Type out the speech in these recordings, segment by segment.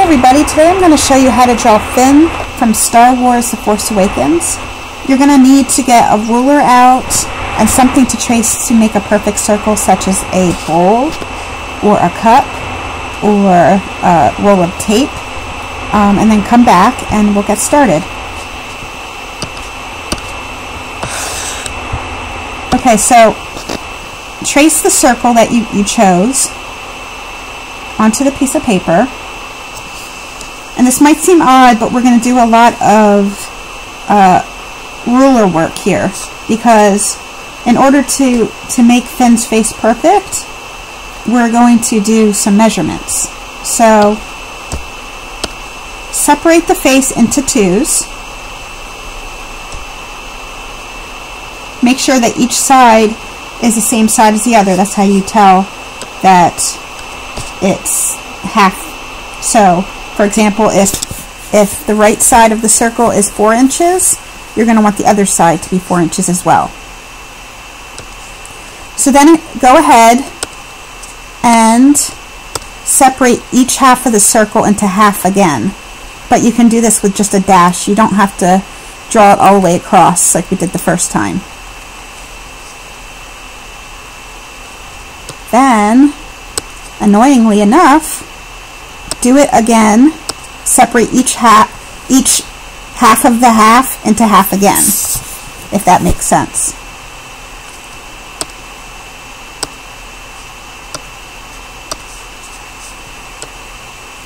everybody, today I'm going to show you how to draw Finn from Star Wars The Force Awakens. You're going to need to get a ruler out and something to trace to make a perfect circle, such as a bowl or a cup or a roll of tape, and then come back and we'll get started. Okay, so trace the circle that you chose onto the piece of paper. And this might seem odd, but we're going to do a lot of ruler work here, because in order to make Finn's face perfect, we're going to do some measurements. So separate the face into twos. Make sure that each side is the same side as the other. That's how you tell that it's half. So, for example, if the right side of the circle is 4 inches, you're going to want the other side to be 4 inches as well. So then go ahead and separate each half of the circle into half again. But you can do this with just a dash. You don't have to draw it all the way across like we did the first time. Then, annoyingly enough, do it again. Separate each half of the half into half again, if that makes sense.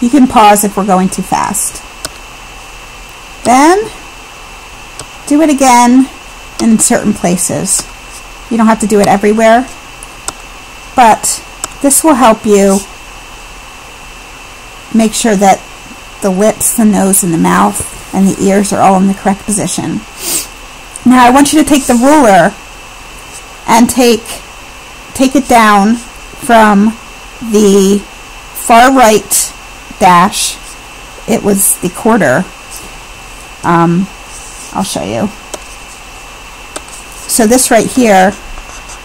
You can pause if we're going too fast. Then, do it again in certain places. You don't have to do it everywhere, but this will help you make sure that the lips, the nose, and the mouth, and the ears are all in the correct position. Now I want you to take the ruler and take it down from the far right dash. It was the quarter. I'll show you. So this right here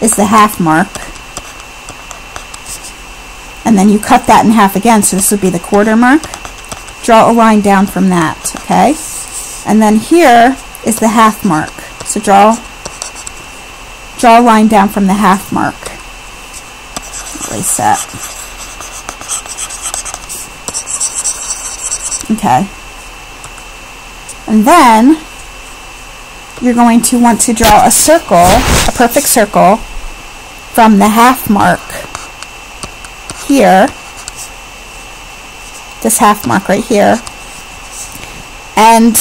is the half mark. And then you cut that in half again, so this would be the quarter mark. Draw a line down from that, okay? And then here is the half mark. So draw a line down from the half mark. Erase that. Okay. And then you're going to want to draw a circle, a perfect circle, from the half mark here, this half mark right here, and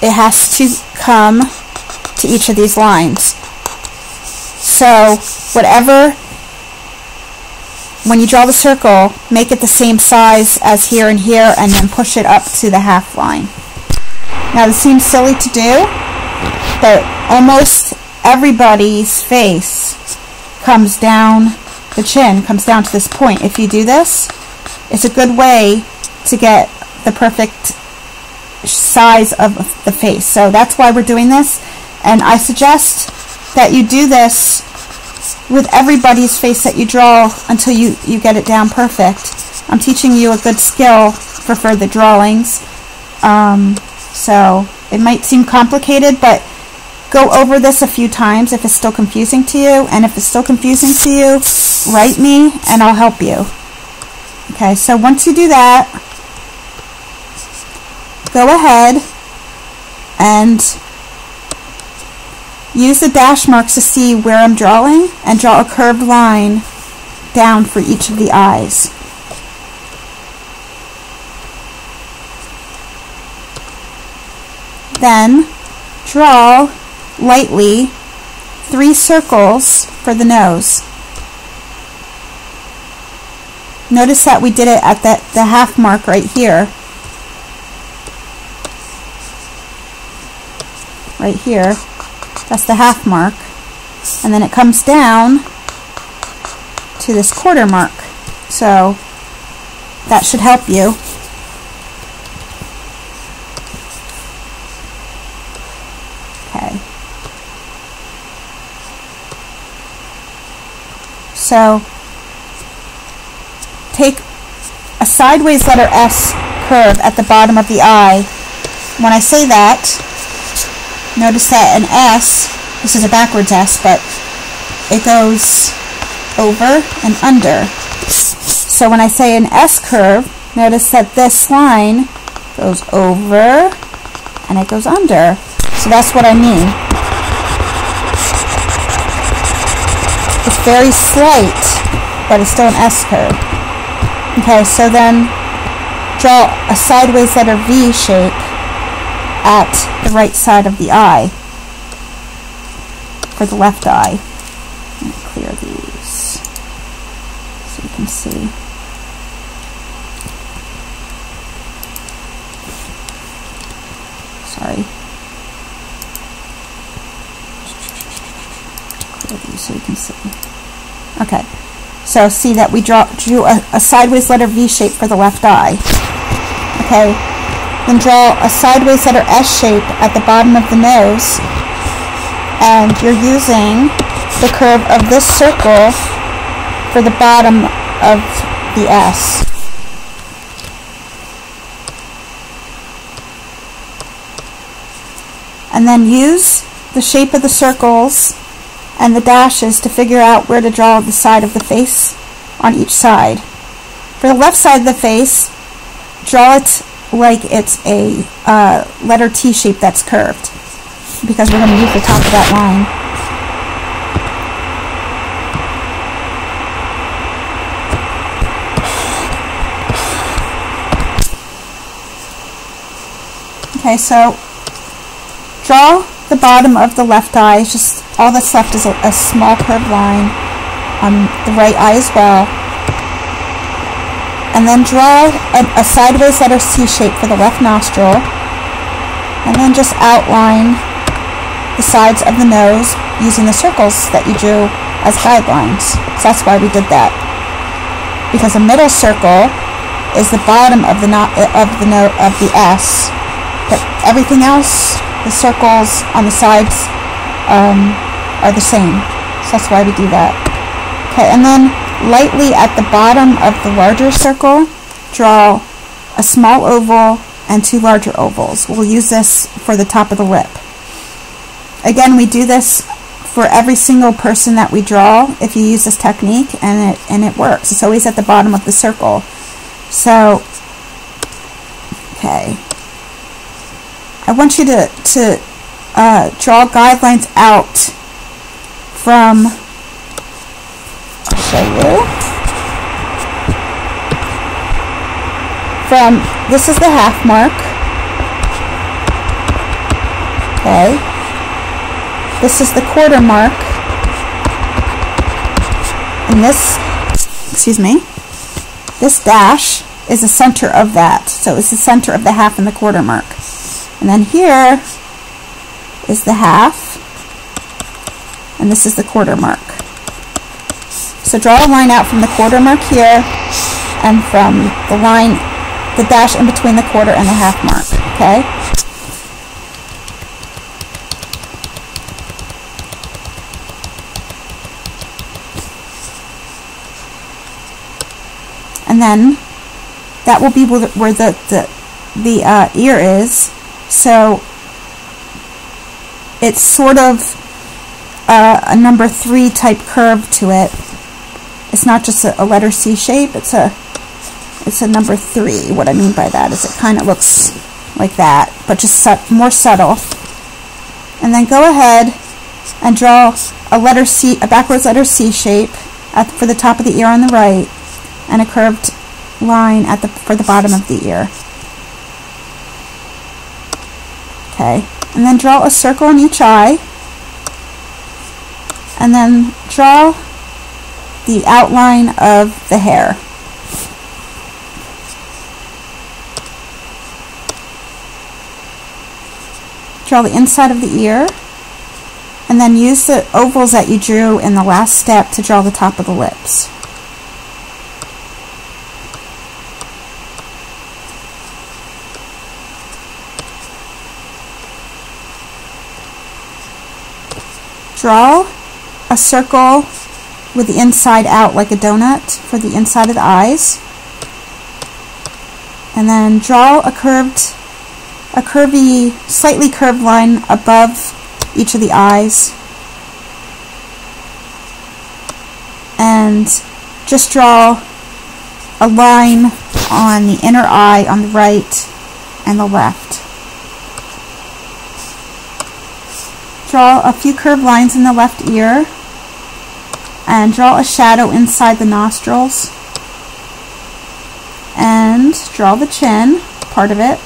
it has to come to each of these lines. So when you draw the circle, make it the same size as here and here, and then push it up to the half line. Now this seems silly to do, but almost everybody's face comes down, the chin comes down to this point. If you do this, it's a good way to get the perfect size of the face. So that's why we're doing this, and I suggest that you do this with everybody's face that you draw until you get it down perfect. I'm teaching you a good skill for further drawings, so it might seem complicated, but go over this a few times if it's still confusing to you, and if it's still confusing to you, write me and I'll help you. Okay, so once you do that, go ahead and use the dash marks to see where I'm drawing, and draw a curved line down for each of the eyes. Then draw lightly 3 circles for the nose. Notice that we did it at the half mark right here. Right here. That's the half mark. And then it comes down to this quarter mark. So that should help you. Okay. So take a sideways letter S curve at the bottom of the eye. When I say that, notice that an S, this is a backwards S, but it goes over and under. So when I say an S curve, notice that this line goes over and it goes under. So that's what I mean. It's very slight, but it's still an S curve. Okay, so then draw a sideways letter V shape at the right side of the eye for the left eye. Let me clear these so you can see. Sorry. Clear these so you can see. Okay, so see that we drew a sideways letter V shape for the left eye. Okay, then draw a sideways letter S shape at the bottom of the nose, and you're using the curve of this circle for the bottom of the S. And then use the shape of the circles and the dashes to figure out where to draw the side of the face on each side. For the left side of the face, draw it like it's a letter T shape that's curved, because we're going to use the top of that line. Okay, so draw the bottom of the left eye. Just all that's left is a small curved line on the right eye as well. And then draw a sideways letter C shape for the left nostril. And then just outline the sides of the nose using the circles that you drew as guidelines. So that's why we did that. Because the middle circle is the bottom of the S. But everything else, the circles on the sides, are the same. So that's why we do that. Okay, and then lightly at the bottom of the larger circle, draw a small oval and two larger ovals. We'll use this for the top of the lip. Again, we do this for every single person that we draw if you use this technique, and it works. It's always at the bottom of the circle. So, okay. I want you to draw guidelines out from, I'll show you, from, this is the half mark, okay, this is the quarter mark, and this, excuse me, this dash is the center of that, so it's the center of the half and the quarter mark. And then here is the half, and this is the quarter mark. So draw a line out from the quarter mark here, and from the line, the dash in between the quarter and the half mark, okay? And then that will be where the ear is. So it's sort of a number 3 type curve to it. It's not just a letter C shape, it's a number 3. What I mean by that is it kind of looks like that, but just more subtle. And then go ahead and draw a backwards letter C shape for the top of the ear on the right, and a curved line for the bottom of the ear. Okay, and then draw a circle in each eye, and then draw the outline of the hair. Draw the inside of the ear, and then use the ovals that you drew in the last step to draw the top of the lips. Draw a circle with the inside out like a donut for the inside of the eyes. And then draw a curvy, slightly curved line above each of the eyes. And just draw a line on the inner eye on the right and the left. Draw a few curved lines in the left ear and draw a shadow inside the nostrils. And draw the chin, part of it,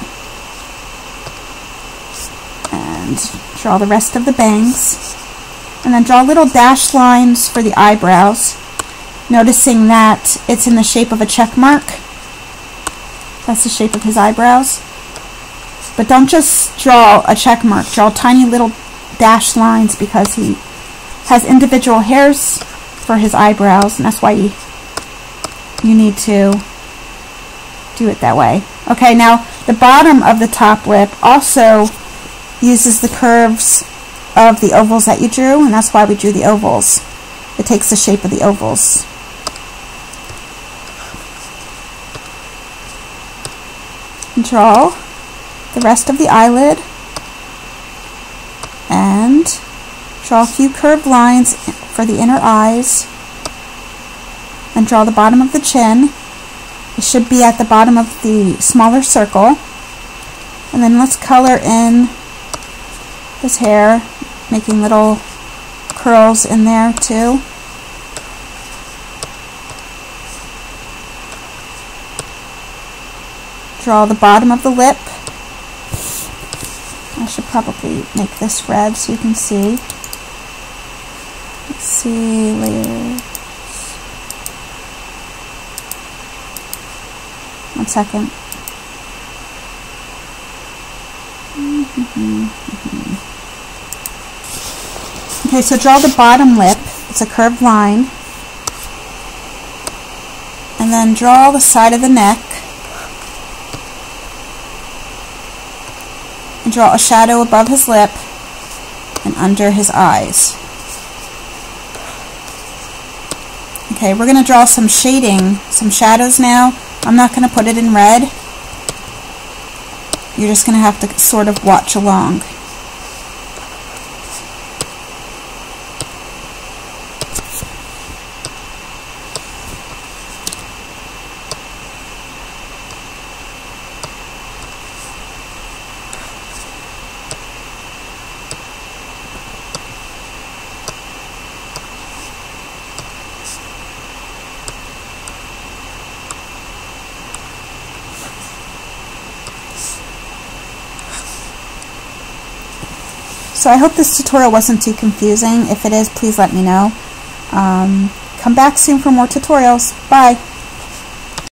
and draw the rest of the bangs. And then draw little dashed lines for the eyebrows, noticing that it's in the shape of a check mark. That's the shape of his eyebrows. But don't just draw a check mark, draw tiny little dashed lines because he has individual hairs for his eyebrows, and that's why you need to do it that way. Okay, now the bottom of the top lip also uses the curves of the ovals that you drew, and that's why we drew the ovals. It takes the shape of the ovals. Draw the rest of the eyelid and draw a few curved lines for the inner eyes and draw the bottom of the chin. It should be at the bottom of the smaller circle. And then let's color in his hair, making little curls in there too. Draw the bottom of the lip. I should probably make this red so you can see. Let's see, layers. 1 second. Okay, so draw the bottom lip. It's a curved line. And then draw the side of the neck. And draw a shadow above his lip and under his eyes. Okay, we're going to draw some shading, some shadows now. I'm not going to put it in red. You're just going to have to sort of watch along. So I hope this tutorial wasn't too confusing. If it is, please let me know. Come back soon for more tutorials. Bye!